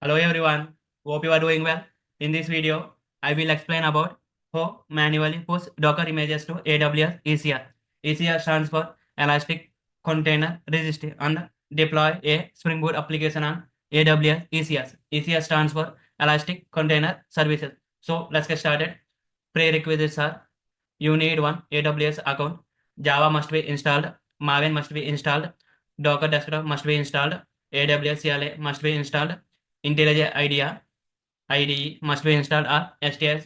Hello everyone, hope you are doing well. In this video, I will explain about how manually push Docker images to AWS ECR. ECR stands for Elastic Container Registry and deploy a Spring Boot application on AWS ECS. ECS stands for Elastic Container Services. So let's get started. Prerequisites are you need one AWS account, Java must be installed, Maven must be installed, Docker Desktop must be installed, AWS CLI must be installed, IntelliJ IDE must be installed, or STS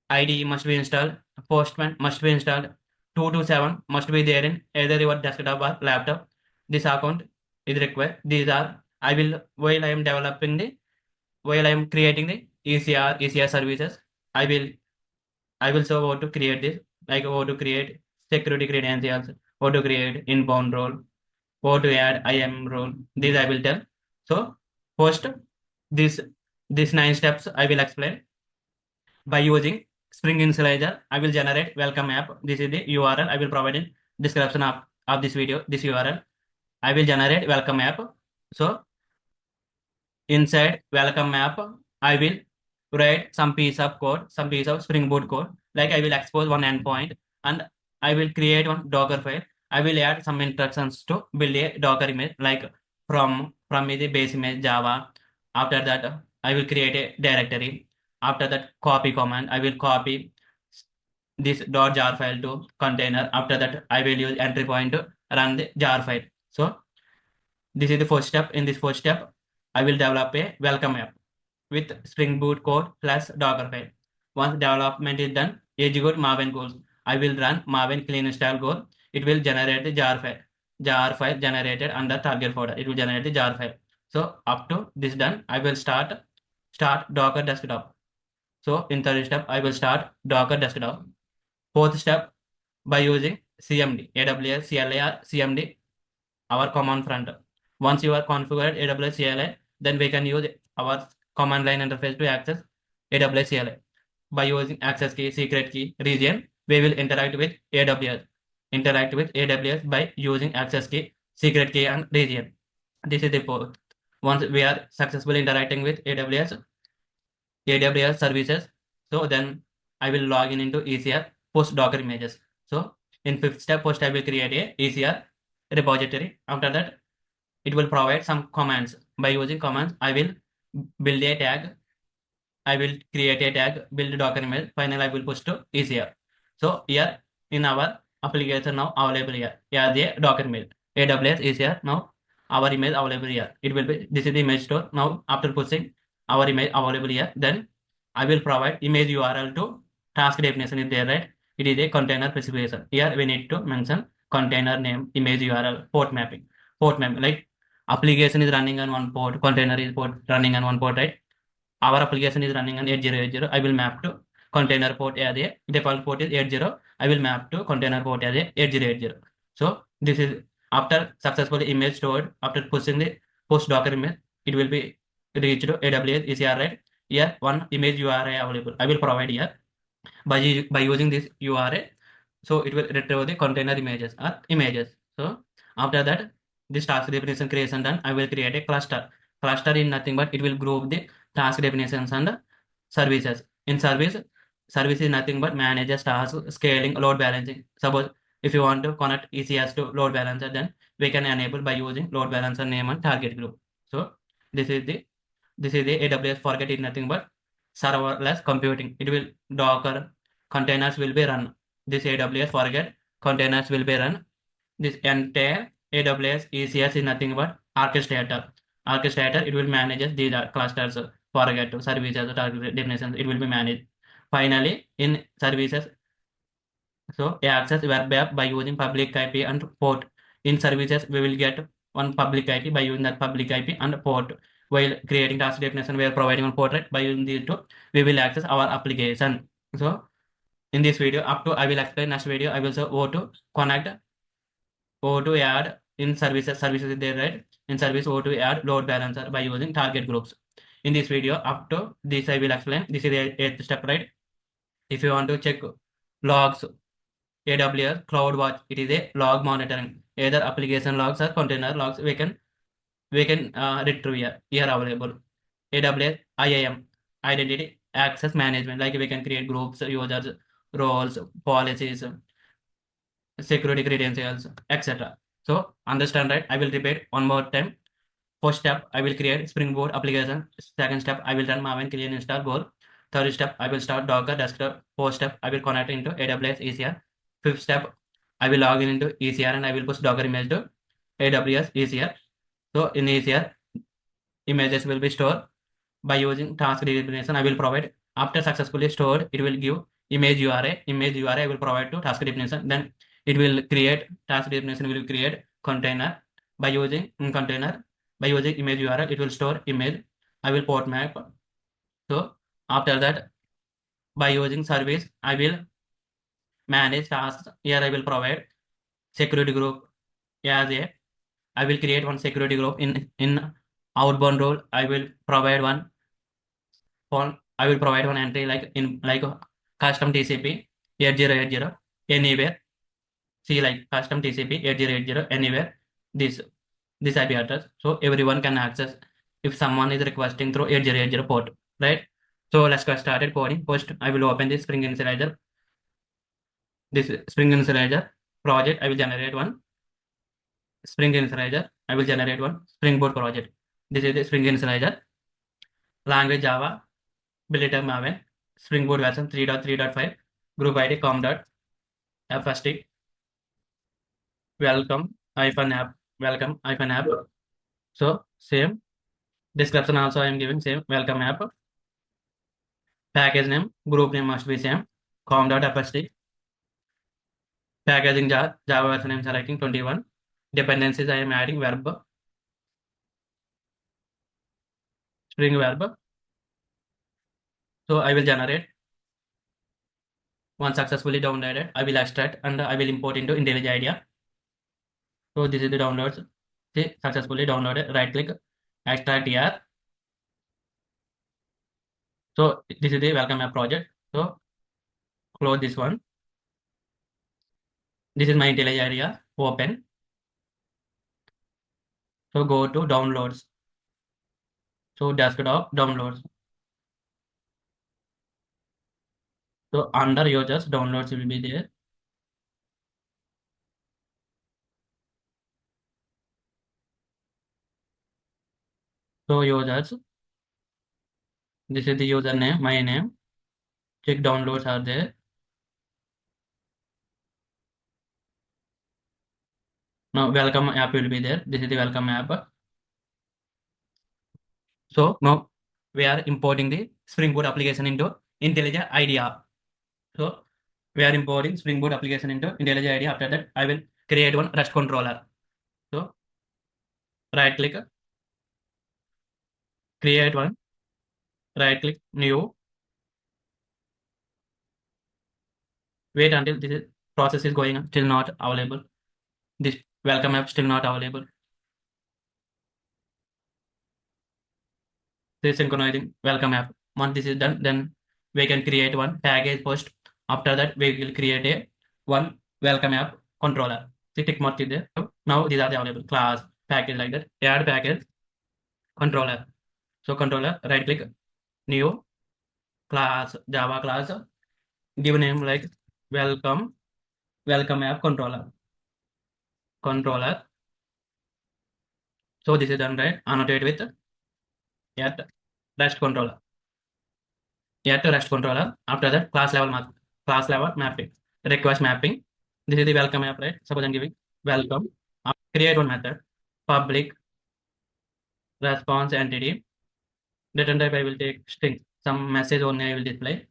IDE must be installed, Postman must be installed, 227 must be there in either your desktop or laptop. This account is required. These are while I am while I am creating the ECR services, I will I will show how to create this, like how to create security credentials, how to create inbound role, how to add IAM role. These I will tell. So first, this these 9 steps I will explain. By using Spring Initializer, I will generate welcome app. This is the URL I will provide in description of this video. This URL I will generate welcome app. So inside welcome app, I will write some piece of code, some piece of Spring Boot code. Like I will expose one endpoint and I will create one Docker file. I will add some instructions to build a Docker image, like from the base image Java. After that, I will create a directory. After that, copy command. I will copy this .jar file to container. After that, I will use entry point to run the jar file. So this is the first step. In this first step, I will develop a welcome app with Spring Boot code plus Dockerfile. Once development is done, execute Maven goals. I will run Maven clean install goal. It will generate the jar file. Jar file generated under target folder. It will generate the jar file. So up to this done, I will start Docker desktop. So in third step, I will start Docker desktop. Fourth step, by using CMD, AWS CLI or CMD, our command front. Once you are configured AWS CLI, then we can use our command line interface to access AWS CLI. By using access key, secret key, region, we will interact with AWS. Interact with AWS by using access key, secret key, and region. This is the port. Once we are successfully interacting with AWS services, so then I will log in into ECR, post Docker images. So in fifth step, first I will create a ECR repository. After that, it will provide some commands. By using commands, I will build a tag. I will create a tag, build Docker image. Finally, I will push to ECR. So here in our application now available here. Here the Docker image. AWS ECR now our image available here. It will be, this is the image store. Now after pushing our image available here, then I will provide image URL to task definition is there, right? It is a container specification. Here we need to mention container name, image URL, port mapping. Port mapping, like application is running on one port, container is running on one port, right? Our application is running on 8080. I will map to container port as a default port is 80. I will map to container port as a 8080. So this is after successfully image stored, after pushing the post Docker image, it will be reached to AWS ECR, right? Here one image URL available. I will provide here by using this URL. So it will retrieve the container images or images. So after that, this task definition creation done, I will create a cluster. Cluster is nothing but it will group the task definitions and services. In service is nothing but manages task, scaling, load balancing. Suppose if you want to connect ECS to load balancer, then we can enable by using load balancer name and target group. So this is the AWS forget is nothing but serverless computing. It will Docker containers will be run. This AWS forget containers will be run. This entire AWS ECS is nothing but orchestrator. Orchestrator, it will manage these clusters, forget services, target definitions. It will be managed. Finally, in services, so access web app by using public IP and port. In services, we will get one public IP by using that public IP and port. While creating task definition, we are providing one port, right? By using these two, we will access our application. So in this video, up to I will explain next video. I will show how to connect, how to add in services. Services is there, right? In service, how to add load balancer by using target groups. In this video, up to this I will explain. This is the 8th step, right? If you want to check logs, AWS CloudWatch, it is a log monitoring, either application logs or container logs. We can retrieve here available. AWS IAM, identity access management. Like we can create groups, users, roles, policies, security credentials, etc. So understand, right? I will repeat one more time. First step, I will create Spring Boot application. Second step, I will run Maven clean install goal. Third step, I will start Docker desktop. Fourth step, I will connect into AWS ECR. Fifth step, I will log in into ECR and I will push Docker image to AWS ECR. So in ECR, images will be stored by using task definition. I will provide after successfully stored, it will give image URI. Image URI I will provide to task definition. Then it will create task definition will create container by using container by using image URL. It will store image. I will port map. So after that, by using service, I will manage tasks. Here I will provide security group as a. I will create one security group in outbound role. I will provide one I will provide one entry like in like custom TCP 8080 anywhere. See like custom TCP 8080 anywhere. This this IP address. So everyone can access if someone is requesting through 8080 port, right? So let's get started coding. First, I will open this Spring Initializer. This Spring Initializer project. I will generate one Spring Initializer. I will generate one Spring Boot project. This is the Spring Initializer. Language Java. Build item Maven. Spring Boot version 3.3.5. Group ID com.fst. Welcome hyphen app. So same description also I am giving same welcome app. Package name, group name must be same. com.fst. Packaging Java version I am selecting 21. Dependencies I am adding verb, Spring verb. So I will generate once successfully downloaded. I will extract and I will import into IntelliJ IDEA. So this is the downloads. See, successfully downloaded. Right click, extract here. So this is the welcome app project. So close this one. This is my IntelliJ IDEA. Open. So go to downloads. So desktop downloads. So under users downloads will be there. So users, this is the username, my name. Check downloads are there. Now welcome app will be there. This is the welcome app. So now we are importing the Spring Boot application into IntelliJ IDEA. So we are importing Spring Boot application into IntelliJ IDEA. After that, I will create one REST controller. So right click, create one, right click, new. Wait until this process is going on, still not available. This welcome app still not available. This synchronizing welcome app. Once this is done, then we can create one package post. After that, we will create a one welcome app controller. The tick mark is there. Now these are the available class package like that. Add package controller. So controller, right click, new class, Java class, give name like welcome app controller. So this is done, right? Annotate with yet rest controller. Yet rest controller. After that, class level mapping, request mapping. This is the welcome app, right? Suppose I'm giving welcome. Create one method, public response entity. Return type I will take string. Some message only I will display.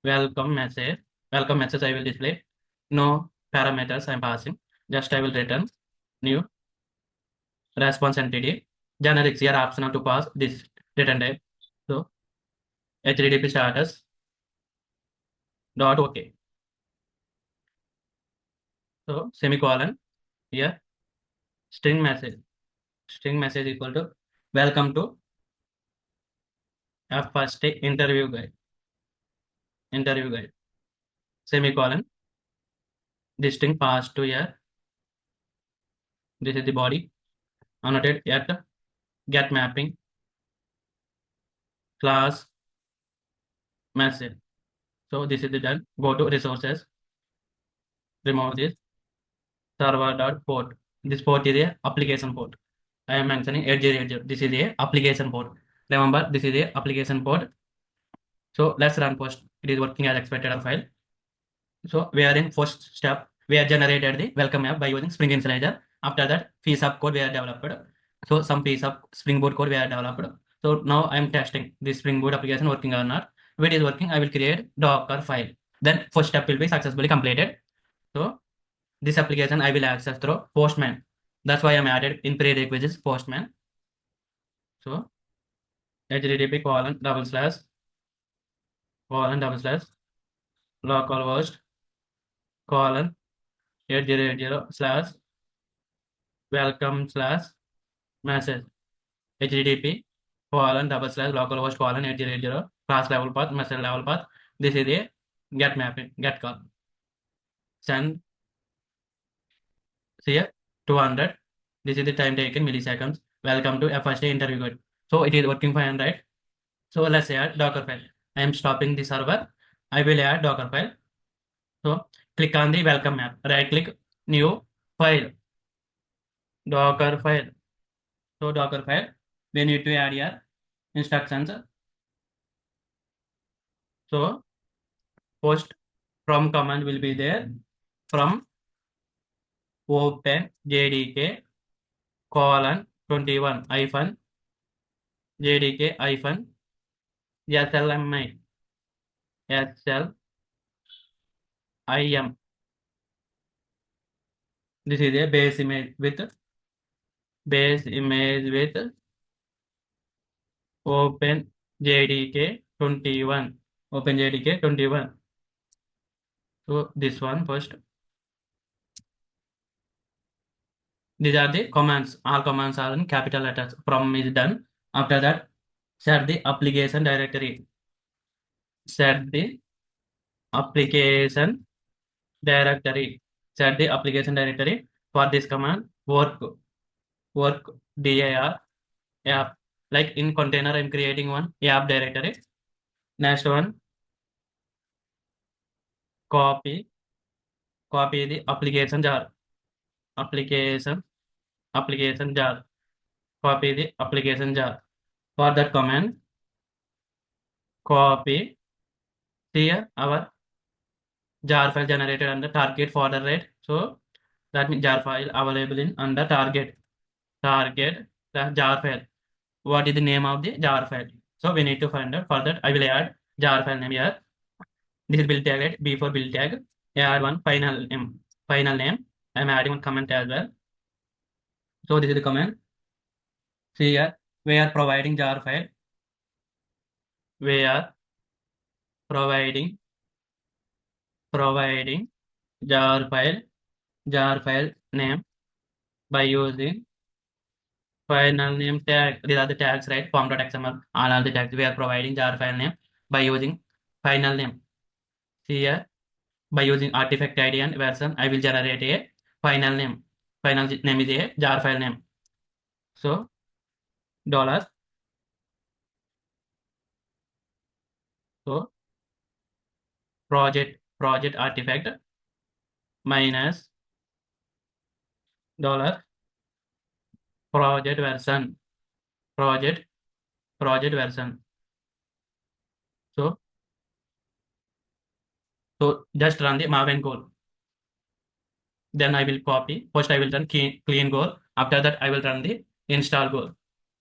Welcome message. Welcome message I will display. No parameters I'm passing. Just I will return new response entity. Generic here optional to pass this return type. So HTTP status dot OK. So semicolon here string message equal to welcome to first interview guide semicolon this string passed to here. This is the body annotated at get mapping class message. So this is the done. Go to resources, remove this server dot port. This port is a application port. I am mentioning 8080. This is a application port. Remember, this is a application port. So let's run post. It is working as expected our file. So we are in first step. We have generated the welcome app by using Spring Initializer. After that, piece of code we have developed. So some piece of Spring Boot code we have developed. So now I am testing this Spring Boot application working or not. If it is working, I will create Dockerfile. Then first step will be successfully completed. So this application I will access through Postman. That's why I'm added in prerequisites Postman. So http colon//, localhost colon 8080/welcome/message http :/localhost colon 8080 class level path message level path. This is a get mapping get call. Send here 200. This is the time taken milliseconds. Welcome to a first day interview good. So it is working fine, right? So let's add Dockerfile. I am stopping the server. I will add Dockerfile. So click on the welcome map. Right click, new file, Dockerfile. So Dockerfile, we need to add here instructions. So post from command will be there. From open jdk colon 21 hyphen jdk hyphen slmi slim. This is a base image with open jdk 21. Open jdk 21. So this one first. These are the commands. All commands are in capital letters. From is done. After that, set the application directory. Set the application directory. Set the application directory for this command. Work dir app. Like in container, I'm creating one app directory. Next one, copy the application jar. Application jar. Copy the application jar. For that command, copy here our jar file generated under target folder, right? So that means jar file available in under target the jar file. What is the name of the jar file? So we need to find out. For that, I will add jar file name here. This is build tag, right? Before build tag, add one final name. Final name. I'm adding one comment as well. So this is the comment. See here, we are providing jar file. We are providing jar file name by using final name tag. These are the tags, right? Form.xml, all are the tags. We are providing jar file name by using final name. See here, by using artifact ID and version, I will generate a final name. Final name is a jar file name. So dollars. So project artifact minus dollar project version. Project version. So just run the Maven code. Then I will copy. First I will run clean goal. After that I will run the install goal.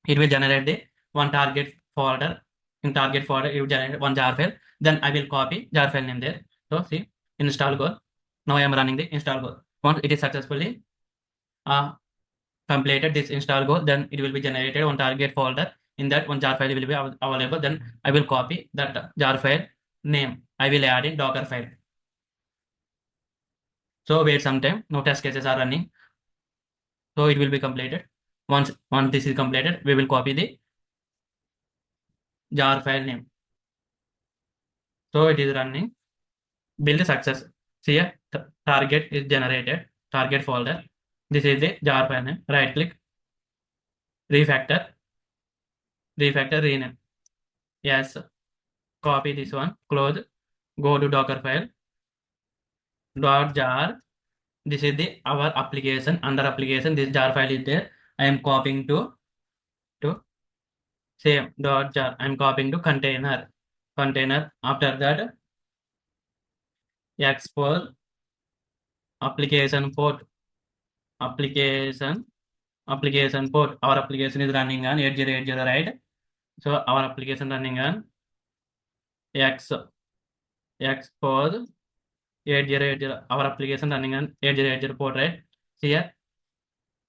It will generate the one target folder. In target folder it will generate one jar file. Then I will copy jar file name there. So see install goal. Now I am running the install goal. Once it is successfully completed this install goal, then it will be generated one target folder. In that one jar file will be available. Then I will copy that jar file name. I will add in Dockerfile. So wait some time. No test cases are running. So it will be completed. Once this is completed, we will copy the jar file name. So it is running. Build success. See here, target is generated. Target folder. This is the jar file name. Right click, refactor, rename. Yes, copy this one, close, go to Dockerfile, .jar. This is the our application. Under application, this jar file is there. I am copying to same .jar. I am copying to container. After that, export application port application port. Our application is running on 8080, right? So our application running on X export 8080. Our application running on 8080 port, right? See here.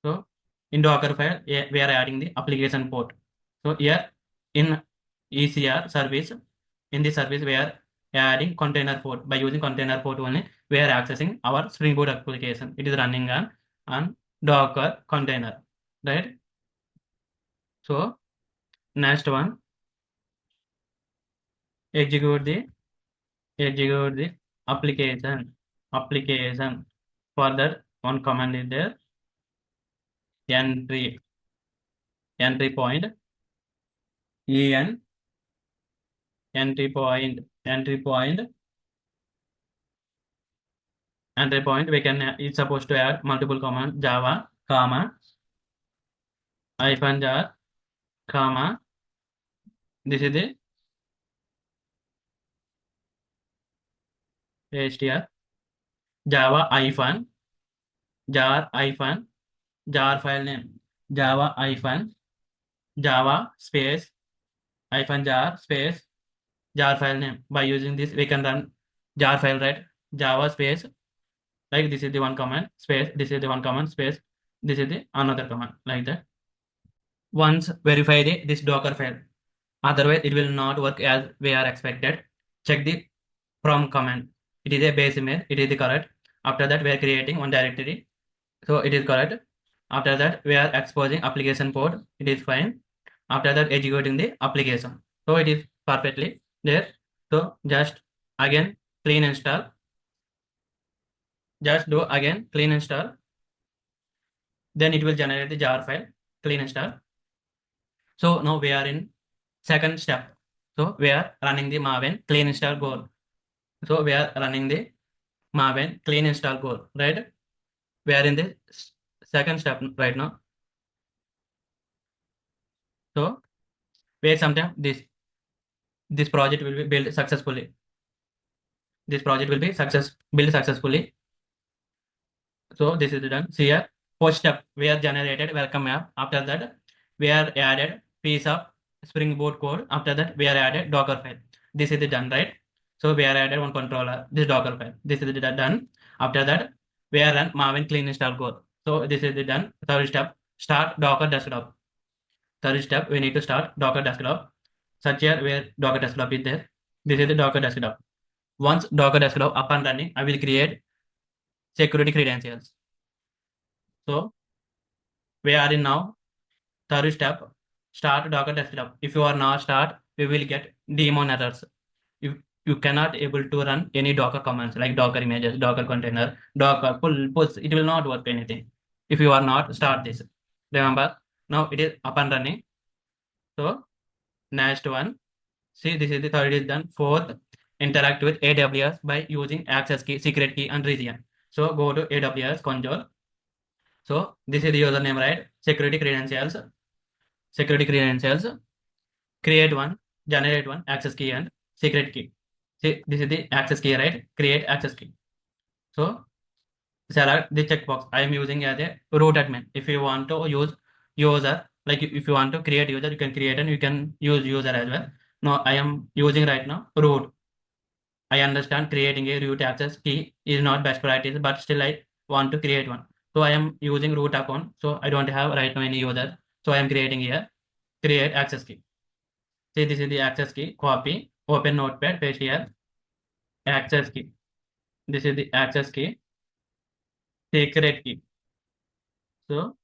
So in Dockerfile, we are adding the application port. So here in ECR service, in this service we are adding container port. By using container port only, we are accessing our Spring Boot application. It is running on Docker container, right? So next one, execute the application. For that, one command is there, entry point en entry point. We can it's supposed to add multiple command java comma hyphen jar comma. This is the str java jar file name java space hyphen jar file name. By using this, we can run jar file, right? Java space, like this is the one command space, this is the one command space, this is the another command, like that. Once verify this Docker file, otherwise it will not work as we are expected. Check the from command. It is a base image, it is the correct. After that, we are creating one directory, so it is correct. After that, we are exposing application port, it is fine. After that, executing the application, so it is perfectly there. So just again clean install, just do again clean install, then it will generate the jar file, clean install. So now we are in second step. So we are running the Maven clean install goal. So we are running the Maven clean install goal, right? We are in the second step right now. So wait sometime, this project will be built successfully. This project will be built successfully. So this is done. See here, first step we are generated welcome app. After that, we are added piece of Spring Boot code. After that, we are added Dockerfile. This is done, right? So we are added one controller, this Dockerfile. This is done. After that, we are run Maven clean install code. So this is done. Third step, start Docker desktop. Third step, we need to start Docker desktop. Search here where Docker desktop is there. This is the Docker desktop. Once Docker desktop up and running, I will create security credentials. So we are in now third step, start Docker desktop. If you are not start, we will get daemon errors. You cannot able to run any Docker commands like Docker images, Docker container, Docker push. It will not work anything if you are not start this. Remember, now it is up and running. So next one, see this is the third is done. Fourth, interact with AWS by using access key, secret key, and region. So go to AWS console. So this is the username, right? Security credentials, create one, generate one, access key and secret key. See, this is the access key, right? Create access key. So select the checkbox. I am using as a root admin. If you want to use user, like if you want to create user, you can create and you can use user as well. No, I am using right now root. I understand creating a root access key is not best practice, but still I want to create one. So I am using root account. So I don't have right now any user. So I am creating here, create access key. See, this is the access key, copy, open notepad, paste here, access key. This is the access key, secret key. So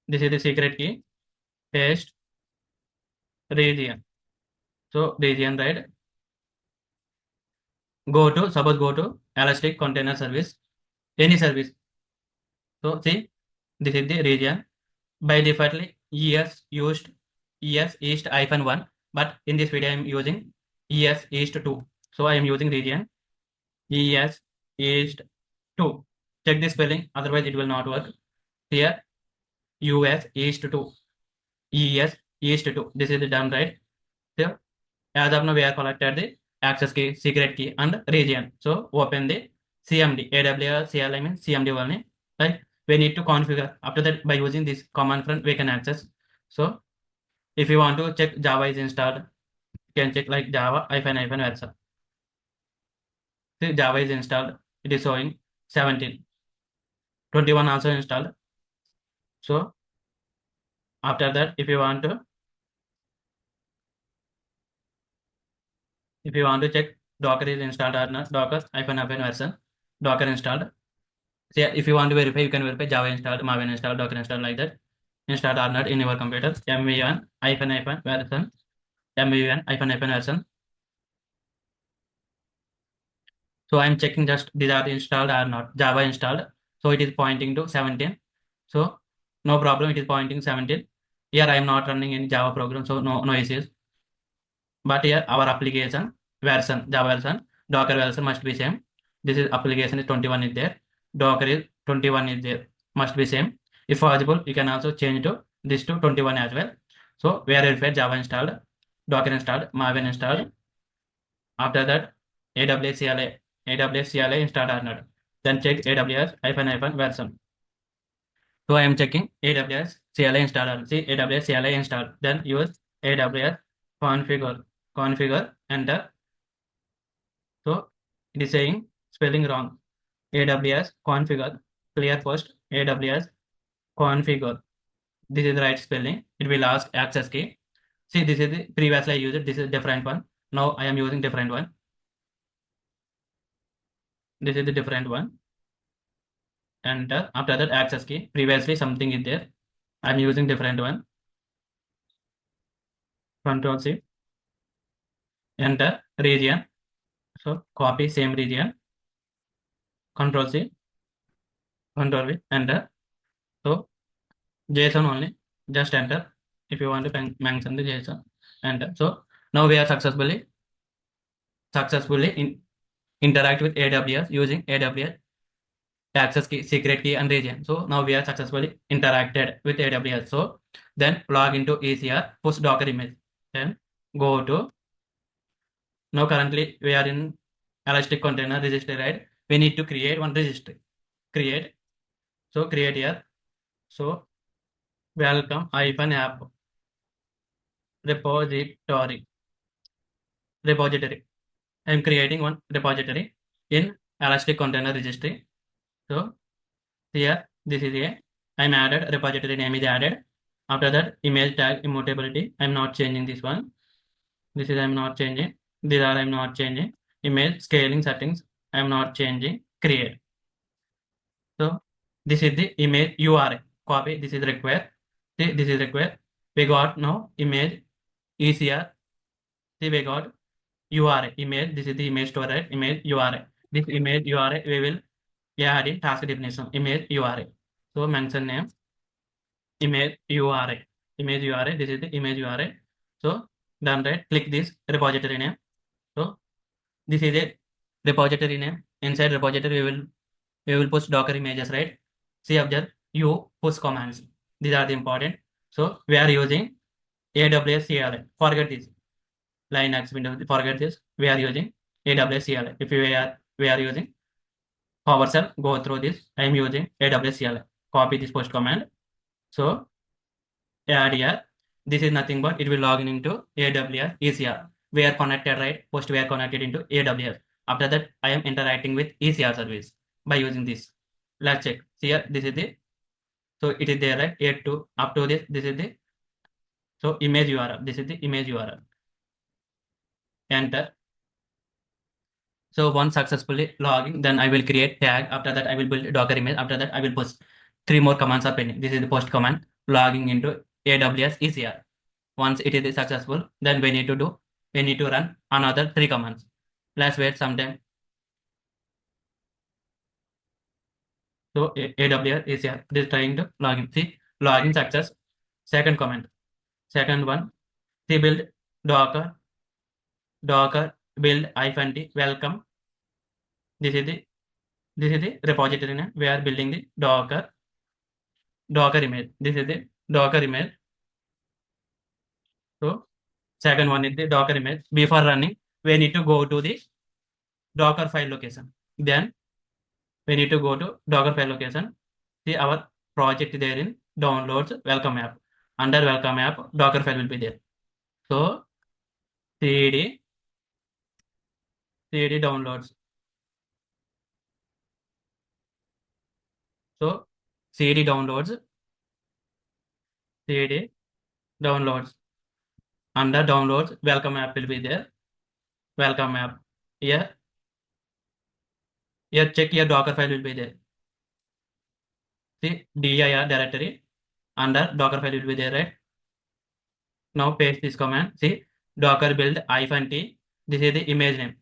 this is the secret key, paste, region. So region, right? Suppose go to Elastic Container Service, any service. So see, this is the region. By defaultly, ES used, ES east -1. but in this video I am using ES East 2. So I am using region ES East 2. Check the spelling, otherwise it will not work. Here US East 2, ES East 2. This is done right. So as of now we are collected the access key, secret key and region. So open the CMD, AWS CLI means CMD only. Right? We need to configure. After that, by using this command front, we can access. So if you want to check Java is installed, you can check like Java hyphen version. See, Java is installed. It is showing 17. 21 also installed. So after that, if you want to check Docker is installed or not, Docker hyphen version, Docker installed. So yeah, if you want to verify, you can verify Java installed, Maven installed, Docker installed like that. Installed or not in your computer. MV1 hyphen version. MV1 hyphen version. So I'm checking just these are installed or not. Java installed. So it is pointing to 17. So no problem. It is pointing 17. Here I am not running any Java program. So no issues. But here our application version, Java version, Docker version must be same. This is application is 21 is there. Docker is 21 is there. Must be same. If possible, you can also change to this to 21 as well. So we are verified Java installed, Docker installed, Maven installed. After that, AWS CLI, AWS CLI installed or not. Then check AWS hyphen version. So I am checking AWS CLI installed. See AWS CLI installed. Then use AWS configure enter. So it is saying spelling wrong. AWS configure clear post AWS configure. This is the right spelling. It will ask access key. See, this is the previously I used it. This is different one. Now I am using different one. This is the different one. Enter. After that access key. Previously something is there. I'm using different one. Control C. Enter region. So copy same region. Control C. Control V. Enter. So JSON only. Just enter. If you want to mention the JSON. Enter. So now we are successfully interact with AWS using AWS access key, secret key and region. So now we are successfully interacted with AWS. So then log into ECR, push Docker image. Then go to, now currently we are in Elastic Container Registry, right? We need to create one registry. Create. So create here. So welcome app repository. I am creating one repository in Elastic Container Registry. So here, this is a, I'm added, repository name is added. After that, image tag immutability, I'm not changing this one. This is I'm not changing. These are I'm not changing. Image scaling settings, I'm not changing. Create. So this is the image URL. Copy, this is required. See, this is required. We got now image ECR. See, we got URL image. This is the image storage image URL. This image URL we will add in task definition image URL. So mention name image URL. Image URL. This is the image URL. So done right. Click this repository name. So this is a repository name. Inside repository we will push Docker images, right? See observe you push commands. These are the important. So we are using AWS CLI. Forget this. Linux, Windows, forget this. We are using AWS CLI. If we are using PowerShell, go through this. I am using AWS CLI. Copy this post command. So add here. This is nothing but it will log in into AWS ECR. We are connected, right? Post we are connected into AWS. After that, I am interacting with ECR service by using this. Let's check. See here, this is the, so it is there, right? 8 to up to this is the, so image URL. This is the image URL. Enter. So once successfully logging, then I will create tag. After that, I will build Docker image. After that, I will push 3 more commands are pending. This is the post command logging into AWS ECR. Once it is successful, then we need to run another 3 commands. Let's wait some time. So AWS ECR is trying to login. See, login success. Second command. Second one, rebuild docker docker build hyphen t welcome. This is the repository name. We are building the docker image. This is the docker image. So second one is the docker image. Before running, we need to go to the docker file location. Then we need to go to docker file location. See our project there in downloads welcome app. Under welcome app, docker file will be there. So cd downloads. So cd downloads, cd downloads. Under downloads, welcome app will be there. Welcome app. Here check your docker file will be there. See dir directory under docker file will be there, right? Now paste this command. See docker build hyphen t. This is the image name.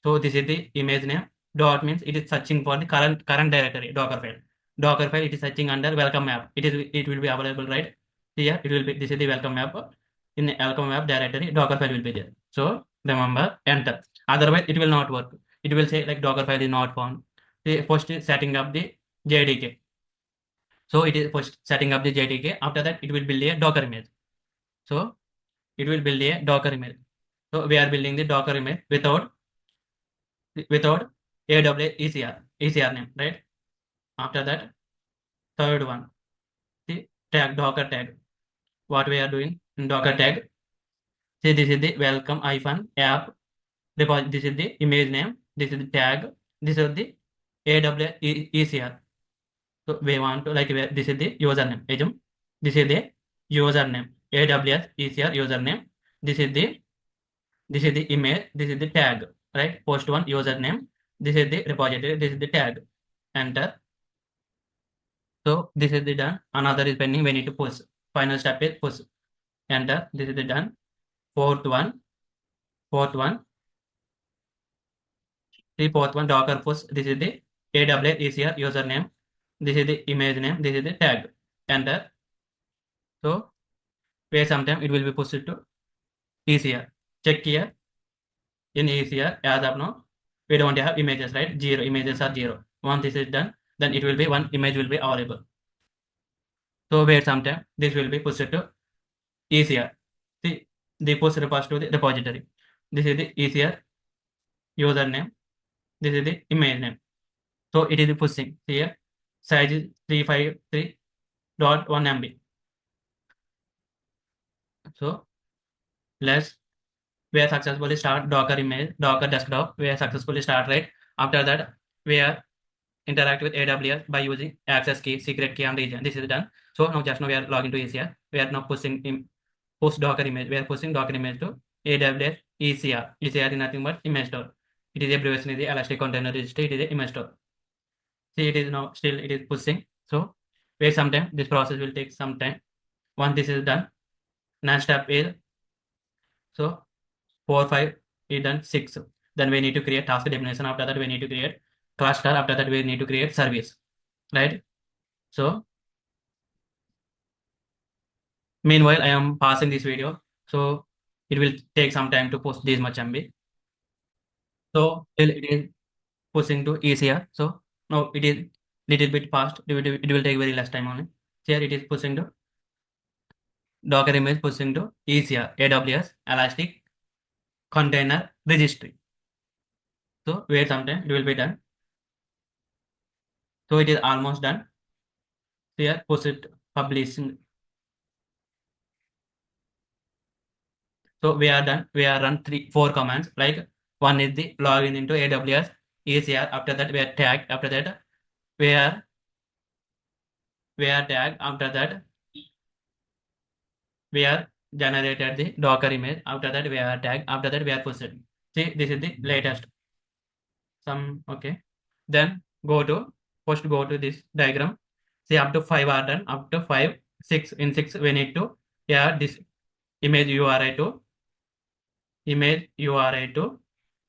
So this is the image name. Dot means it is searching for the current directory docker file. Docker file it is searching under welcome app. It will be available, right? Here it will be. This is the welcome app. In the welcome app directory, docker file will be there. So remember enter. Otherwise it will not work. It will say like docker file is not found. See, first is setting up the JDK. So it is first setting up the JDK. After that it will build a docker image. So it will build a docker image. So we are building the docker image without AWS ECR name, right? After that, third one, the tag, docker tag. What we are doing in docker tag. See, this is the welcome hyphen app. This is the image name. This is the tag. This is the AWS ECR. So we want to like this is the username. This is the username. AWS ECR username. This is the image. This is the tag. Right? Post one username. This is the repository. This is the tag. Enter. So this is the done. Another is pending. We need to push. Final step is push. Enter. This is the done. Fourth one. The fourth one docker push. This is the AWS ECR username. This is the image name. This is the tag. Enter. So wait sometime it will be pushed to ECR. Check here in ECR as of now. We don't have images, right? Zero images are zero. Once this is done, then it will be one image will be available. So wait sometime this will be pushed to ECR. See the push refers to the repository. This is the ECR username. This is the image name. So it is pushing here. Size is 353.1 MB. So let's we are successfully start Docker image, Docker desktop. We are successfully start, right? After that, we are interact with AWS by using access key, secret key, and region. This is done. So now just now we are logging to ECR. We are now pushing push Docker image. We are pushing Docker image to AWS ECR. ECR is nothing but image store. It is abbreviation is the Elastic Container Registry. It is a image store. See, it is now still it is pushing. So wait some time. This process will take some time. Once this is done, next step is so 4, 5 is done 6. Then we need to create task definition. After that, we need to create cluster. After that, we need to create service. Right? So meanwhile, I am passing this video. So it will take some time to post this much MB. So till it is pushing to ECR. So now it is little bit fast. It will take very less time only. Here it is pushing to Docker image pushing to ECR, AWS Elastic Container Registry. So wait some time, it will be done. So it is almost done. Here push it publishing. So we are done. We are run 4 commands. Like one is the login into AWS ECR. After that we are tagged. After that we are tagged. After that we are generated the Docker image. After that we are tagged. After that we are pushed. See, this is the latest. Okay. Then go to this diagram. See, up to 5 are done. Up to 5, 6. In 6 we need to add this image URI to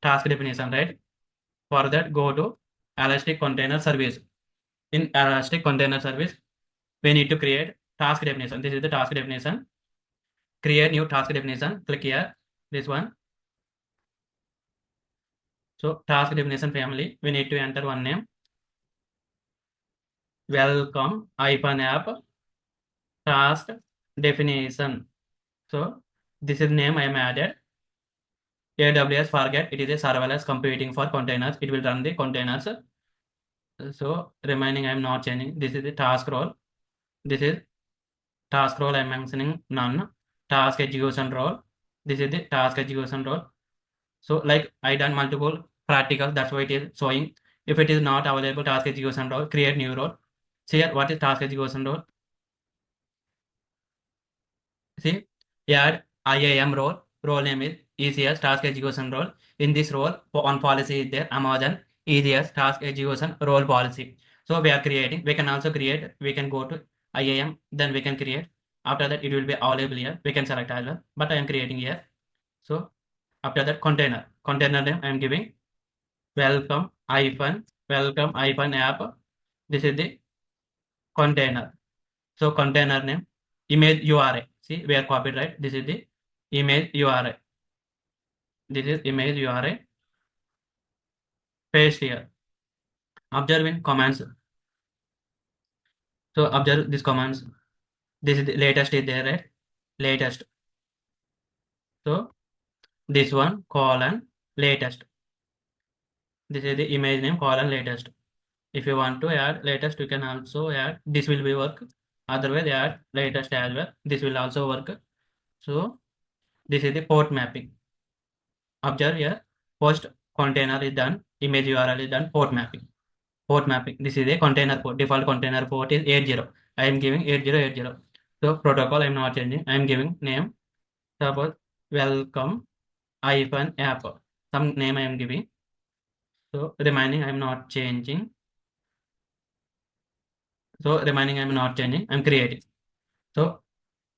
task definition, right? For that, go to Elastic Container Service. In Elastic Container Service, we need to create task definition. This is the task definition. Create new task definition. Click here. this one. So task definition family, we need to enter one name, welcome hyphen app task definition. So this is name I am added. AWS forget it is a serverless computing for containers. It will run the containers. So remaining I am not changing. This is the task role. This is task role I am mentioning none. Task execution role. This is the task execution role. So like I done multiple practicals, that's why it is showing. If it is not available task execution role, create new role. See here, what is task execution role? See, add IAM role. Role name is ECS task execution role. In this role, one policy is there, Amazon ECS task execution role policy. So we are creating. We can also create. We can go to IAM, then we can create. After that, it will be available here. We can select as well. But I am creating here. So after that, container. Container name I am giving welcome hyphen app. This is the container. So container name, image URI. See, we are copied, right? This is the image URI. This is image URI. Paste here. Observing commands. So observe these commands. This is the latest is there, right? Latest. So this one colon latest. This is the image name colon latest. If you want to add latest, you can also add. This will be work. Otherwise, add latest as well. This will also work. So this is the port mapping. Observe here. Post container is done. Image URL is done. Port mapping. Port mapping. This is a container port. Default container port is 80. I am giving 8080. So protocol I am not changing. I am giving name. Suppose welcome hyphen app. Some name I am giving. So remaining I am not changing. So remaining I am not changing. I am creating. So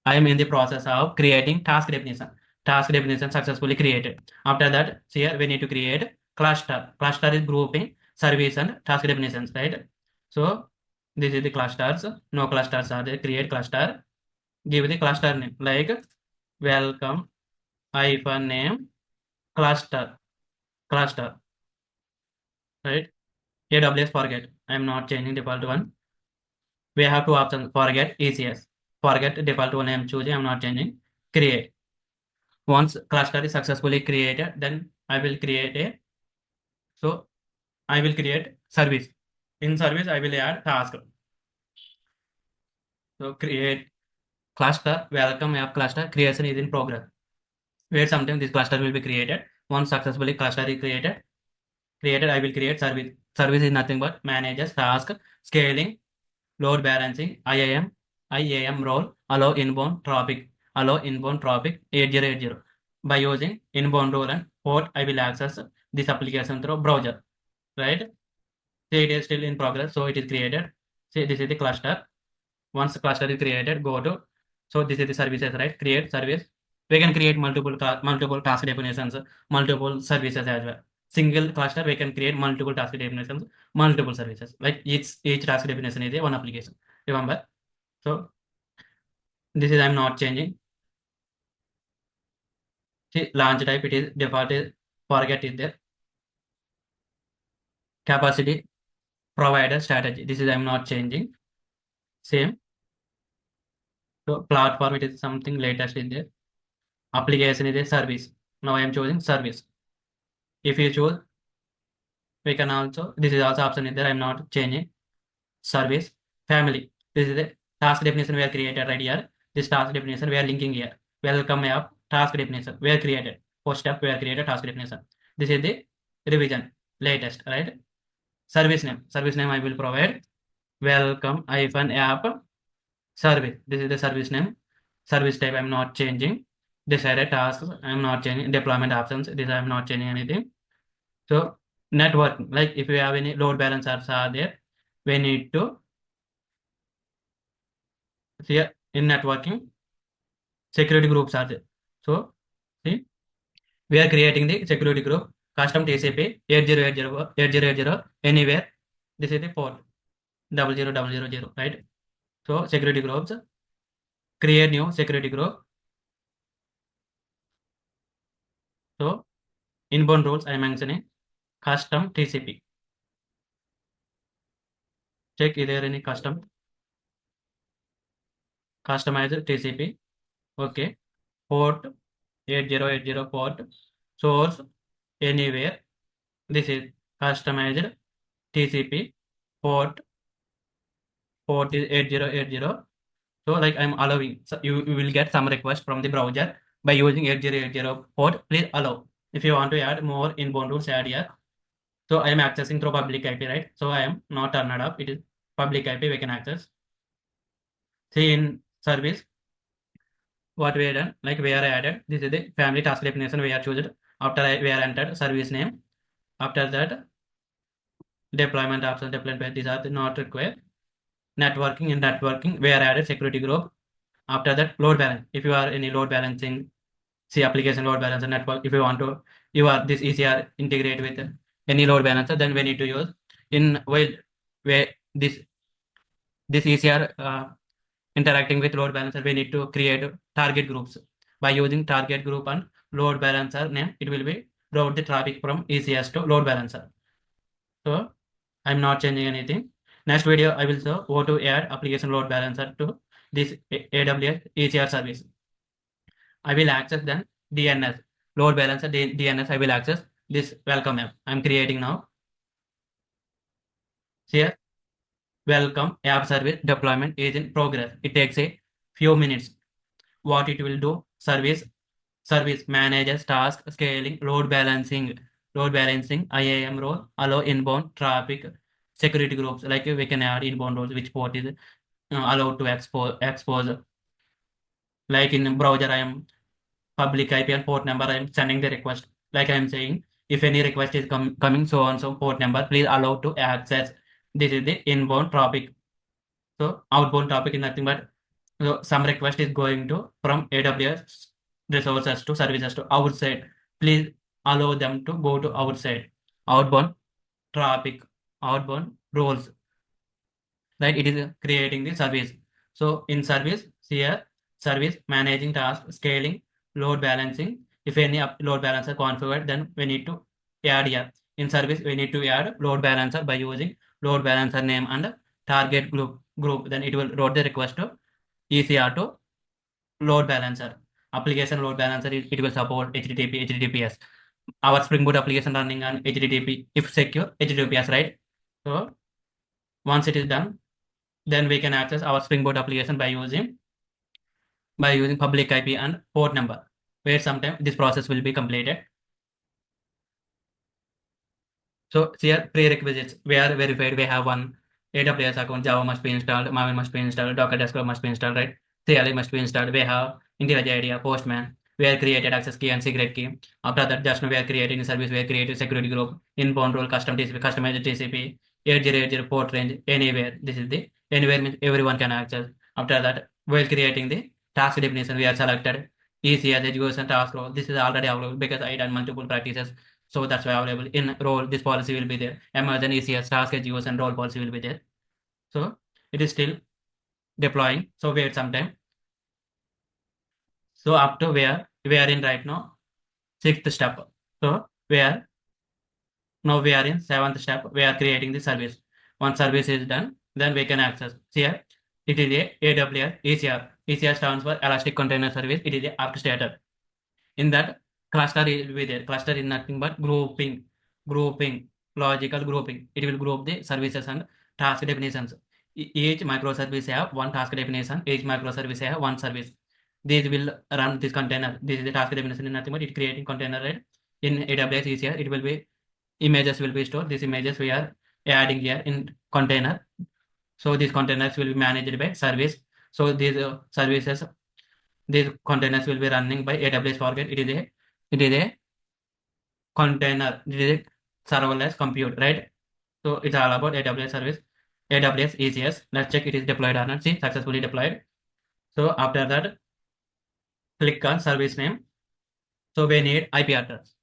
I am in the process of creating task definition. Task definition successfully created. After that, here we need to create cluster. Cluster is grouping service and task definitions, right? So this is the clusters. No clusters are there. Create cluster. Give the cluster name like welcome hyphen name cluster. Cluster, right? AWS forget. I am not changing default one. We have two options. Forget ECS. Forget default one I am choosing. I am not changing. Create. Once cluster is successfully created, then I will create a, so I will create service. In service, I will add task. So create cluster, welcome app cluster, creation is in progress. Wait sometime this cluster will be created. Once successfully cluster is created, I will create service. Service is nothing but manages task, scaling, load balancing, IAM role, allow inbound traffic 8080. By using inbound role and port, I will access this application through browser, right? See, it is still in progress, so it is created. See, this is the cluster. Once the cluster is created, go to, so this is the services, right? Create service. We can create multiple task definitions, multiple services as well. Single cluster, we can create multiple task definitions, multiple services. Like each task definition is a one application. Remember? So this is I'm not changing. See, launch type, it is default is forget is there. Capacity provider strategy. This is I'm not changing. Same. So platform, it is something latest in there. Application is a service. Now I am choosing service. If you choose, we can also, this is also option is there. I'm not changing. Service family. This is the task definition we are created right here. This task definition we are linking here. Welcome app task definition we are created. Post step we are created task definition. This is the revision latest, right? Service name. Service name I will provide welcome hyphen app service. This is the service name. Service type I'm not changing. Decided tasks I'm not changing. Deployment options. This I'm not changing anything. So network, like if you have any load balancers are there, we need to see in networking security groups are there. So see, we are creating the security group custom TCP 8080 anywhere. This is the port 00000, right? So security groups, create new security group. So inbound rules I am mentioning custom TCP. Check is there any customized TCP. Okay. Port 8080 port. Source anywhere. This is customized TCP. Port is 8080. So like I'm allowing. So you will get some request from the browser by using 8080 port. Please allow. If you want to add more inbound rules, add here. So I am accessing through public IP, right? So I am not turned up. It is public IP we can access. See in service, what we have done, like we are added. This is the family task definition we are chosen. After we are entered service name. After that, deployment option, deployment, these are not required. Networking, in networking, we are added security group. After that, load balance. If you are any load balancing, see application load balancer network. If you want to, you are this ECR integrate with any load balancer, then we need to use in while where this ECR interacting with load balancer, we need to create target groups. By using target group and load balancer name, it will be route the traffic from ECS to load balancer. So I'm not changing anything. Next video, I will show how to add application load balancer to this AWS ECR service. I will access then DNS load balancer DNS. I will access this welcome app. I'm creating now. Here, welcome app service deployment is in progress. It takes a few minutes. What it will do? Service manages task scaling, load balancing, IAM role, allow inbound traffic, security groups. Like we can add inbound roles, which port is allowed to expose. Like in browser, I am public IP and port number. I am sending the request. Like I am saying, if any request is coming, so on so port number, please allow to access. This is the inbound traffic. So outbound traffic is nothing but so some request is going to from AWS resources to services to outside. Please allow them to go to outside. Outbound traffic, outbound roles, right? It is creating the service. So in service here, service managing task, scaling, load balancing. If any load balancer configured, then we need to add here. In service, we need to add load balancer by using load balancer name and target group. Then it will route the request to ECR to load balancer. Application load balancer, it will support HTTP, HTTPS. Our Spring Boot application running on HTTP, if secure, HTTPS, right? So once it is done, then we can access our Spring Boot application by using public IP and port number. Wait sometime this process will be completed. So here prerequisites, we are verified, we have one AWS account, Java must be installed, Maven must be installed, Docker Desktop must be installed, right? CLI must be installed. We have IntelliJ IDEA, Postman, we are created access key and secret key. After that, just now we are creating a service, we are creating security group, inbound role, custom TCP, customized TCP, 8080 port range, anywhere. This is the anywhere means everyone can access. After that, we are creating the task definition, we are selected ECS education task role. This is already available because I done multiple practices. So that's why available in role. This policy will be there. Emergent ECS task execution role policy will be there. So it is still deploying. So wait some time. So up to where we are in right now, sixth step. So now we are in seventh step. We are creating the service. Once service is done, then we can access. Here it is a AWS ECR. ECR stands for Elastic Container Service. It is a orchestrator. In that cluster will be there. Cluster is nothing but grouping, logical grouping. It will group the services and task definitions. Each microservice have one task definition. Each microservice have one service. These will run this container. This is the task definition is nothing but it creating container, right? In AWS ECR, it will be images will be stored. These images we are adding here in container. So these containers will be managed by service. So these services, these containers will be running by AWS Forget. It is a container. It is a serverless compute, right? So it's all about AWS service, AWS ECS. Let's check it is deployed or not. See, successfully deployed. So after that, click on service name. So we need IP address.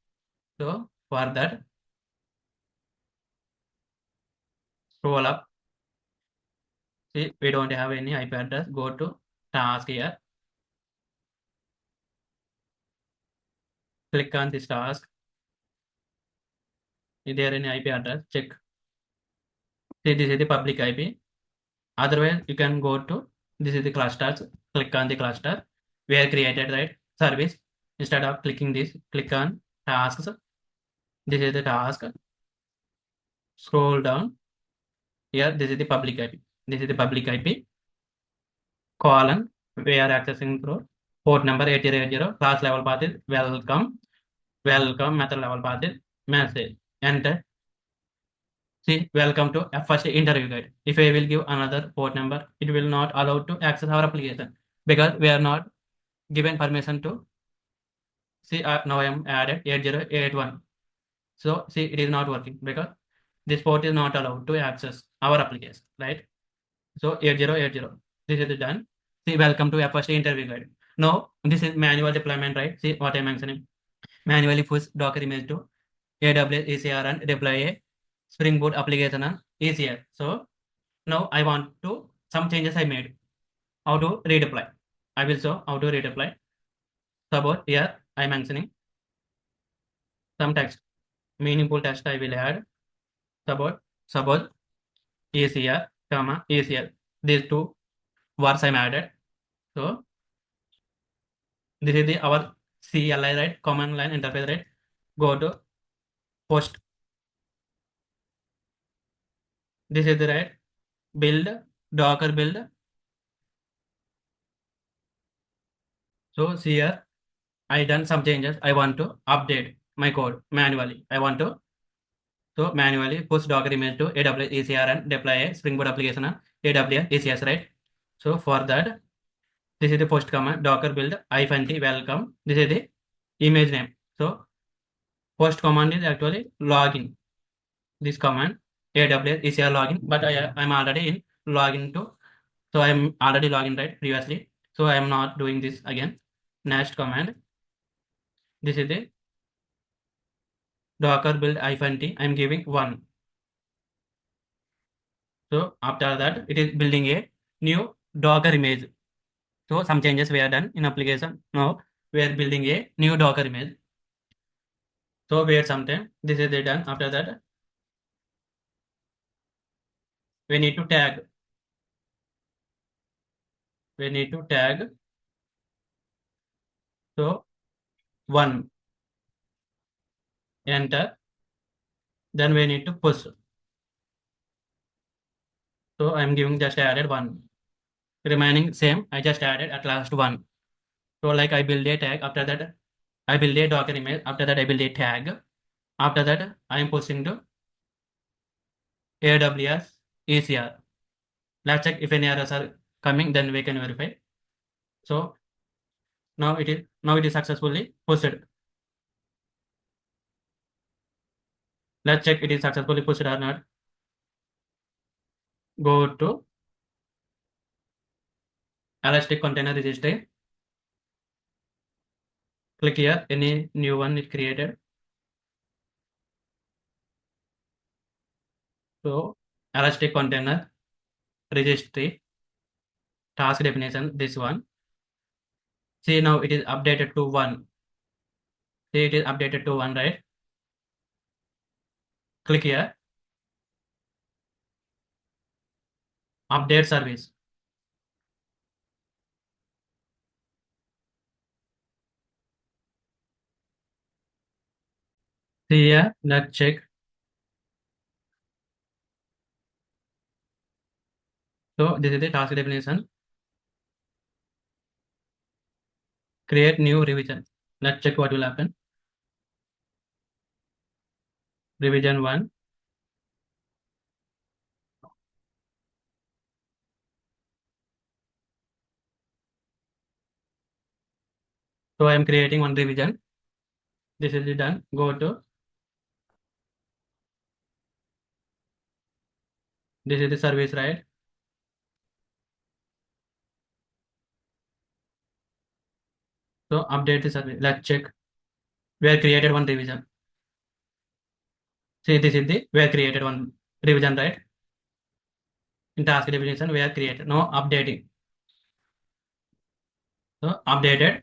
So for that, scroll up. See, we don't have any IP address. Go to task here. Click on this task. Is there any IP address? Check. See, this is the public IP. Otherwise, you can go to this is the clusters. Click on the cluster. We are created right service. Instead of clicking this, click on tasks. This is the task. Scroll down. Here, this is the public IP. This is the public IP. Colon. We are accessing through port number 8080. Class level path is welcome. Welcome. Method level path is message. Enter. See, welcome to a first interview guide. If I will give another port number, it will not allow to access our application because we are not given permission to see. Now I am added 8081. So see, it is not working because this port is not allowed to access our application, right? So 8080. This is done. See, welcome to a first interview guide. Now this is manual deployment, right? See what I am mentioning. Manually push Docker image to AWS ECR and deploy a Spring Boot application on ECR. So now I want to some changes I made. How to redeploy? I will show how to redeploy. Suppose here I am mentioning some text. Meaningful text I will add. Suppose ECR, comma ECR. These two words I am added. So this is the our CLI, right? Command line interface, right? Go to post. This is the right build Docker build. So here I done some changes. I want to update my code manually. I want to so manually push Docker image to AWS ECR and deploy a Spring Boot application on AWS ECS, right? So for that, this is the post command Docker build -t welcome. This is the image name. So post command is actually login. This command AWS ECR login, but I'm already in login to. So I'm already logged right previously. So I am not doing this again. Next command. This is the Docker build -t. I'm giving 1. So after that, it is building a new Docker image. So some changes we are done in application. Now we are building a new Docker image. So wait some time. This is done. After that, we need to tag. We need to tag. So 1. Enter. Then we need to push. So I'm giving just added 1. Remaining same. I just added at last 1. So like I build a tag. After that, I build a Docker image. After that, I build a tag. After that, I am pushing to AWS ECR. Let's check if any errors are coming, then we can verify. So now it is successfully pushed. Let's check it is successfully pushed or not. Go to Elastic Container Registry. Click here. Any new one is created. So Elastic Container Registry. Task definition. This one. See now it is updated to 1. See it is updated to 1, right? Click here. Update service. See here. Let's check. So this is the task definition. Create new revision. Let's check what will happen. Revision 1. So I am creating one revision. This is done. Go to this is the service, right? So update the service. Let's check. We have created one revision. See, this is the we have created one revision, right? In task definition, we have created. Now updating. So updated.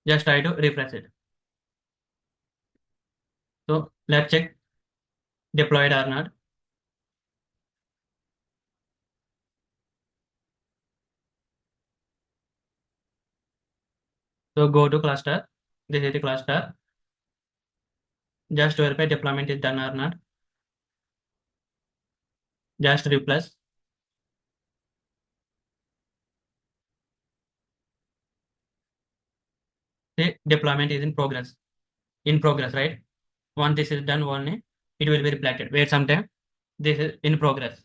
Just try to refresh it. So let's check deployed or not. So go to cluster. This is the cluster. Just verify deployment is done or not. Just refresh. The deployment is in progress. In progress, right? Once this is done, only it will be reflected. Wait some time. This is in progress.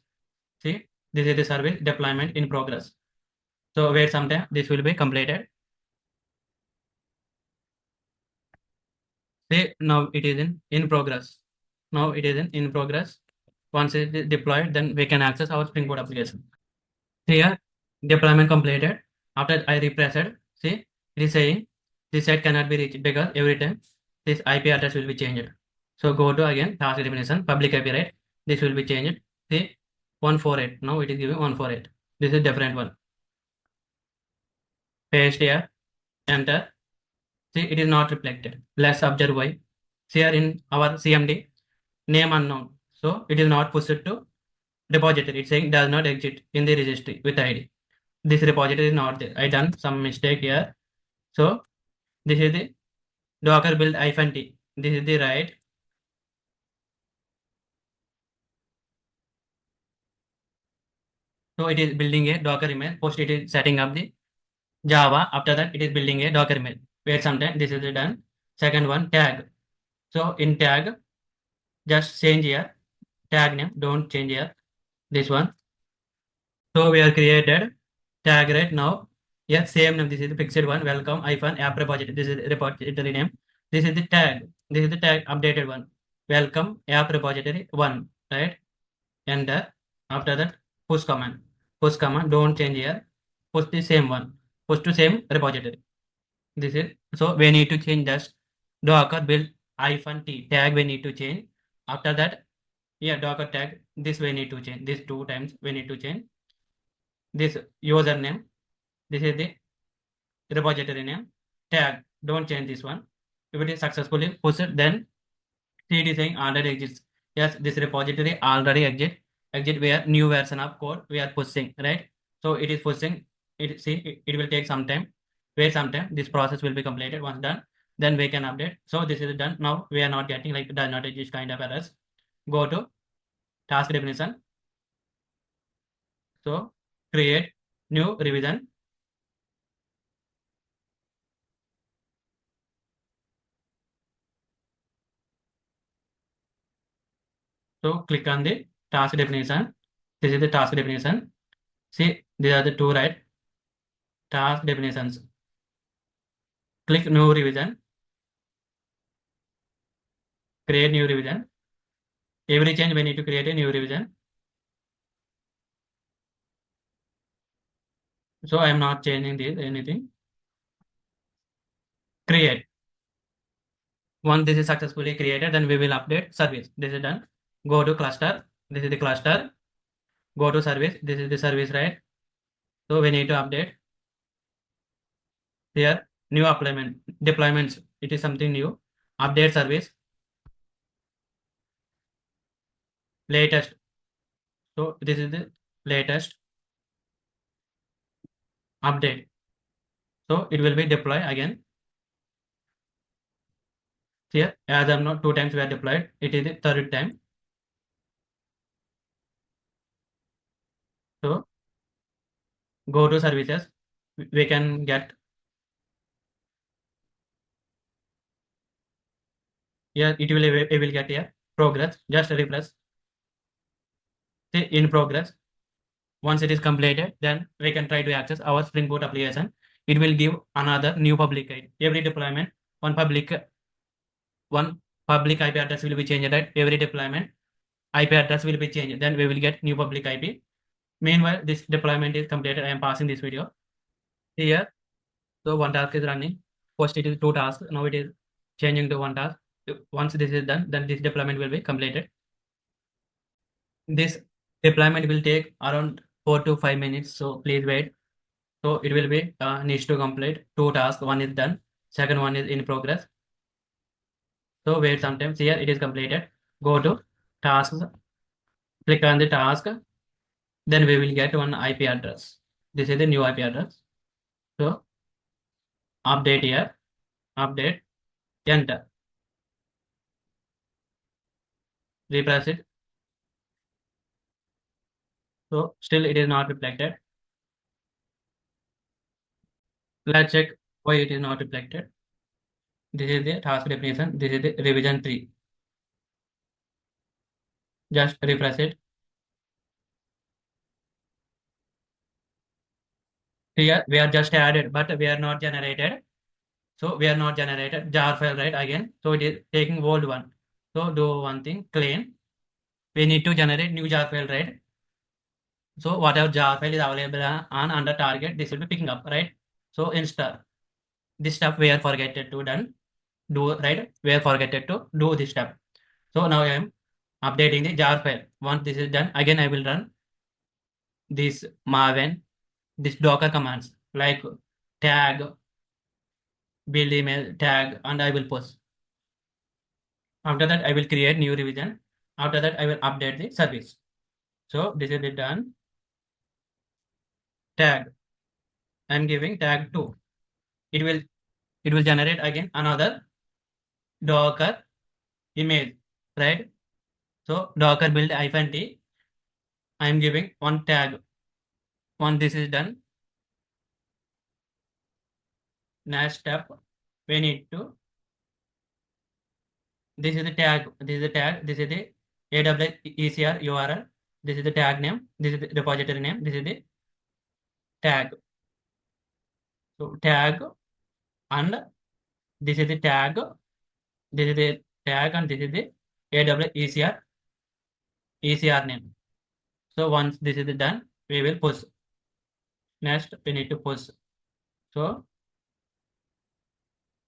See, this is the service deployment in progress. So wait some time. This will be completed. See, now it is in progress. Now it is in progress. Once it is deployed, then we can access our Spring Boot application. Here, deployment completed. After I refresh it, see, it is saying this site cannot be reached because every time this IP address will be changed. So go to again task definition, public IP, right? This will be changed. See, 148. Now it is giving 148. This is different one. Paste here, enter. See, it is not reflected. Let's observe why. Here in our CMD, name unknown. So it is not pushed to repository. It's saying does not exist in the registry with ID. This repository is not there. I done some mistake here. So this is the Docker build -t. This is the right. So it is building a Docker image. First it is setting up the Java. After that it is building a Docker image. Wait some time. This is the done. Second one tag. So in tag, just change here. Tag name. Don't change here. This one. So we are created tag right now. Yeah, same name. This is the fixed one. Welcome app repository. This is the repository name. This is the tag. This is the tag updated one. Welcome app repository one. Right. Enter. After that, push command. Push command. Don't change here. Push the same one. Push to same repository. This is so we need to change just Docker build -t tag. We need to change. After that, yeah, Docker tag. This we need to change. This two times we need to change. This username. This is the repository name. Tag. Don't change this one. If it is successfully pushed, then see it is saying already exists. Yes, this repository already exit where new version of code we are pushing, right? So it is pushing. It will take some time. Wait some time. This process will be completed. Once done, then we can update. So this is done. Now we are not getting like does not exist kind of errors. Go to task definition. So create new revision. So click on the task definition. This is the task definition. See, these are the two right task definitions. Click new revision. Create new revision. Every change we need to create a new revision. So I am not changing this anything. Create. Once this is successfully created, then we will update service. This is done. Go to cluster. This is the cluster. Go to service. This is the service, right? So we need to update here. New deployments. It is something new. Update service. Latest. So this is the latest update. So it will be deployed again. Here, as I'm not two times we are deployed, it is the third time. So go to services. We can get here. It will get here progress. Just refresh. See in progress. Once it is completed, then we can try to access our Spring Boot application. It will give another new public ID. Every deployment, one public IP address will be changed. Right? Every deployment IP address will be changed. Then we will get new public IP. Meanwhile, this deployment is completed. I am passing this video here. So one task is running. First it is two tasks. Now it is changing to one task. Once this is done, then this deployment will be completed. This deployment will take around 4 to 5 minutes. So please wait. So it will be needs to complete two tasks. One is done. Second one is in progress. So wait sometimes here it is completed. Go to tasks, click on the task, then we will get one IP address. This is the new IP address. So update here, update, enter, refresh it. So still it is not reflected. Let's check why it is not reflected. This is the task definition. This is the revision 3. Just refresh it. Here we are just added, but we are not generated. So we are not generated jar file, right? Again, so it is taking old one. So do one thing, clean. We need to generate new jar file, right? So whatever jar file is available on under target, this will be picking up, right? So install this stuff we are forgetted to done, do right? We are forgetted to do this step. So now I am updating the jar file. Once this is done, again I will run this Maven, this Docker commands like tag, build email, tag, and I will post. After that, I will create new revision. After that, I will update the service. So this is it done. Tag. I'm giving tag 2. It will generate again another Docker image, right? So Docker build -t. I'm giving one tag. Once this is done, next step we need to. This is the tag. This is the tag. This is the AWS ECR URL. This is the tag name. This is the repository name. This is the tag. So tag, and this is the tag. This is the tag, and this is the AWS ECR name. So once this is done, we will push. Next, we need to push. So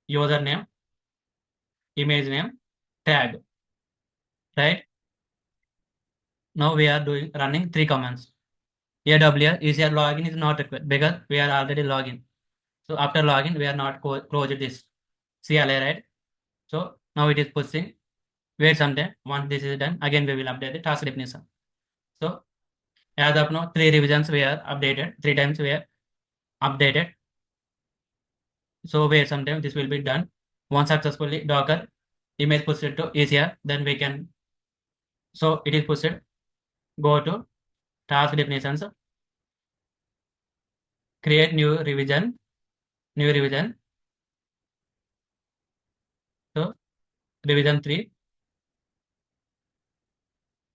username, image name, tag, right? Now we are running 3 commands. AWS ECR login is not required because we are already login. So after login, we are not close this CLI, right? So now it is pushing. Wait some time. Once this is done, again we will update the task definition. So as of now, 3 revisions we are updated. 3 times we are updated. So wait some time, this will be done. Once successfully Docker image pushed to ECR, then we can. So it is pushed. Go to task definitions, create new revision. So revision 3.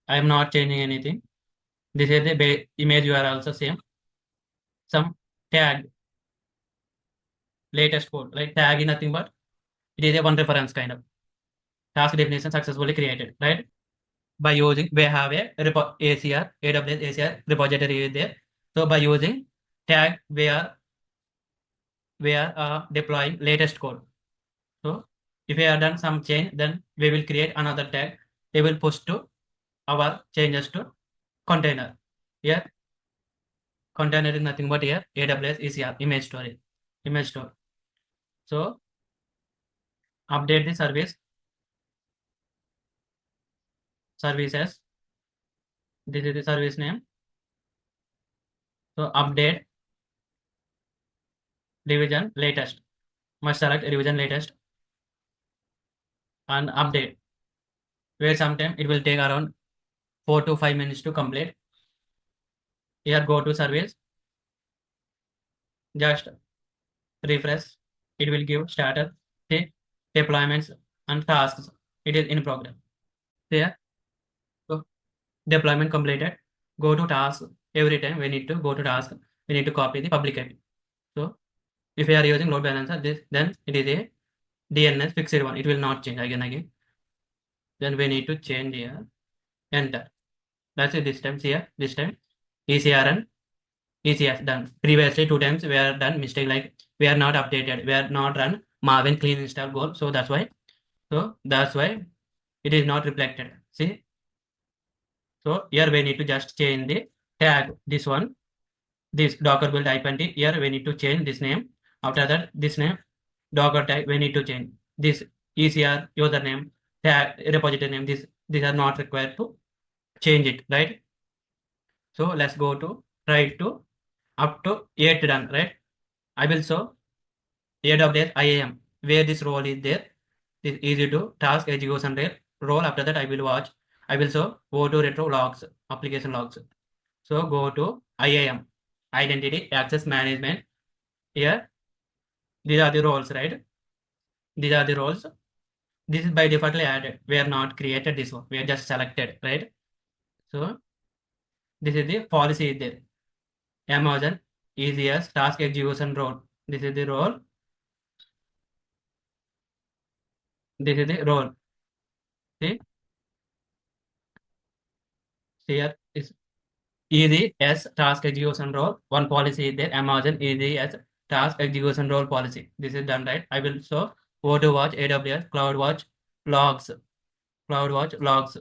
I am not changing anything. This is the image URL also same. Some tag, latest code, like tag is nothing but it is a one reference kind of. Task definition successfully created, right? By using, we have a ACR, AWS ACR repository there. So by using tag, we are deploying latest code. So if we have done some change, then we will create another tag. They will push to our changes to container. Here, container is nothing but here AWS ECR image storage, image store. So update the services. This is the service name. So update revision latest. Must select revision latest and update. Wait sometime, it will take around 4 to 5 minutes to complete. Here go to service. Just refresh. It will give status, see deployments and tasks. It is in progress. Here, so deployment completed. Go to task. Every time we need to go to task. We need to copy the public IP. So if we are using load balancer, then it is a DNS fixed one. It will not change again. Then we need to change here. Enter. That's it. This time here. This time ECR and ECS done. Previously 2 times we are done mistake, like we are not updated. We are not run Maven clean install goal. So that's why. It is not reflected. See. So here we need to just change the tag. This one. This Docker build -t. Here we need to change this name. After that, this name Docker tag we need to change. This ECR, username, tag, repository name. These are not required to change it, right? So let's go to try to up to 8 done, right? I will show AWS IAM, where this role is there. It's easy to task execution role. After that, I will watch. I will show go to retro logs, application logs. So go to IAM, identity access management. Here, these are the roles, right? These are the roles. This is by defaultly added. We are not created this one. We are just selected, right? So this is the policy there. Amazon ECS task execution role. This is the role. This is the role. See, here is ECS task execution role. One policy is there. Amazon ECS task execution role policy. This is done, right? I will show go to watch AWS CloudWatch logs. CloudWatch logs.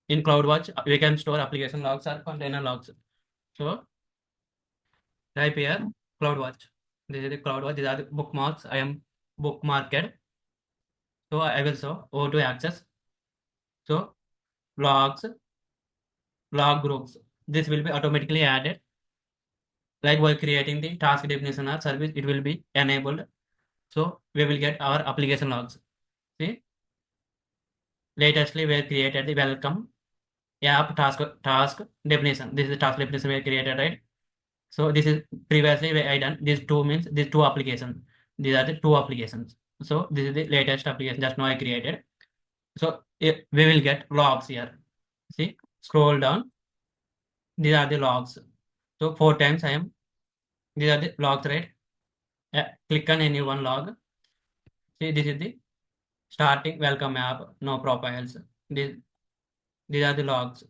In CloudWatch, we can store application logs or container logs. So type here CloudWatch. This is the CloudWatch. These are the bookmarks. I am bookmarked. So I will show go to access. So logs, log groups. This will be automatically added. Like while creating the task definition or service, it will be enabled. So we will get our application logs. See, latestly we have created the welcome app task definition. This is the task definition we have created, right? So this is previously I done these two means these two applications. These are the two applications. So this is the latest application just now I created. So we will get logs here. See, scroll down. These are the logs. So 4 times I am. These are the logs, right? Click on any one log. See, this is the starting welcome app. No profiles. These are the logs.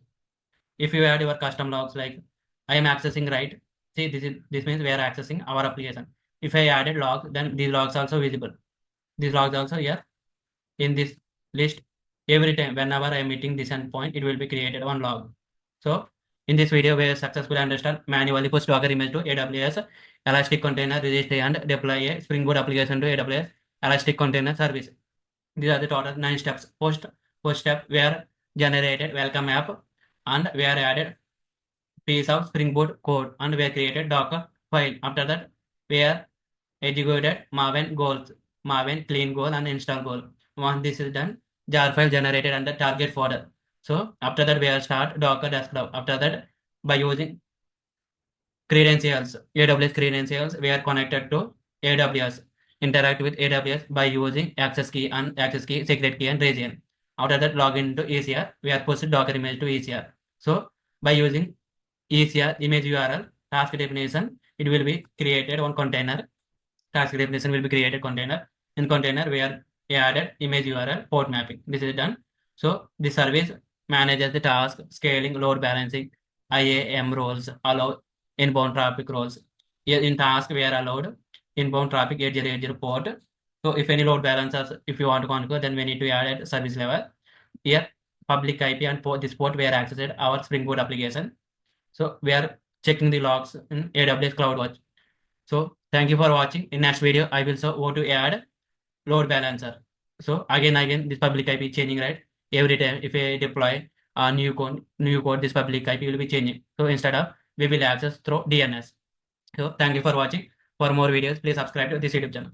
If you add your custom logs like I am accessing, right? See, this means we are accessing our application. If I added logs, then these logs also visible. These logs also here in this list. Every time whenever I am meeting this endpoint, it will be created one log. So in this video, we successfully understand manually push Docker image to AWS Elastic Container Registry and deploy a Spring Boot application to AWS Elastic Container Service. These are the total 9 steps. First step, we are generated welcome app and we are added piece of Spring Boot code and we have created Docker file. After that, we are executed Maven goals, Maven clean goal and install goal. Once this is done, jar file generated under target folder. So after that, we will start Docker desktop. After that, by using credentials, AWS credentials, we are connected to AWS. Interact with AWS by using access key and access key, secret key and region. After that, log into ECR. We are posted Docker image to ECR. So by using ECR image URL task definition, it will be created one container. Task definition will be created container. In container, we are added image URL port mapping. This is done. So the service manages the task, scaling, load balancing, IAM roles, allow inbound traffic roles. Here in task, we are allowed inbound traffic 8080 port. So if any load balancers, if you want to configure, then we need to add at service level. Here, public IP and port, this port we are accessed our Spring Boot application. So we are checking the logs in AWS CloudWatch. So thank you for watching. In next video, I will show how to add load balancer. So again, this public IP changing, right? Every time if I deploy a new code, this public IP will be changing. So instead of we will access through DNS. So thank you for watching. For more videos, please subscribe to this YouTube channel.